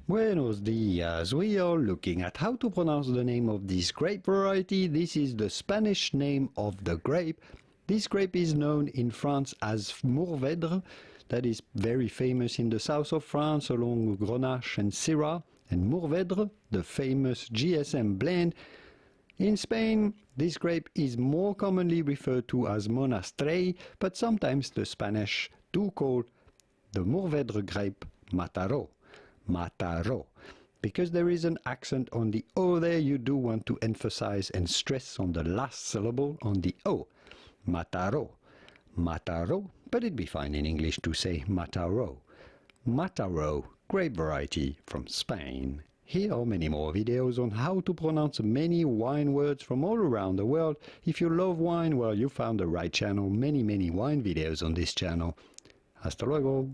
Buenos dias! We are looking at how to pronounce the name of this grape variety. This is the Spanish name of the grape. This grape is known in France as Mourvèdre. That is very famous in the south of France along Grenache and Shiraz. And Mourvèdre, the famous GSM blend. In Spain, this grape is more commonly referred to as Monastrell, but sometimes the Spanish do call the Mourvèdre grape Mataró. Mataró. Because there is an accent on the O there, you do want to emphasize and stress on the last syllable on the O. Mataró. Mataró, but it'd be fine in English to say Mataró. Mataró, grape variety from Spain. Here are many more videos on how to pronounce many wine words from all around the world. If you love wine, well, you found the right channel. Many wine videos on this channel. Hasta luego.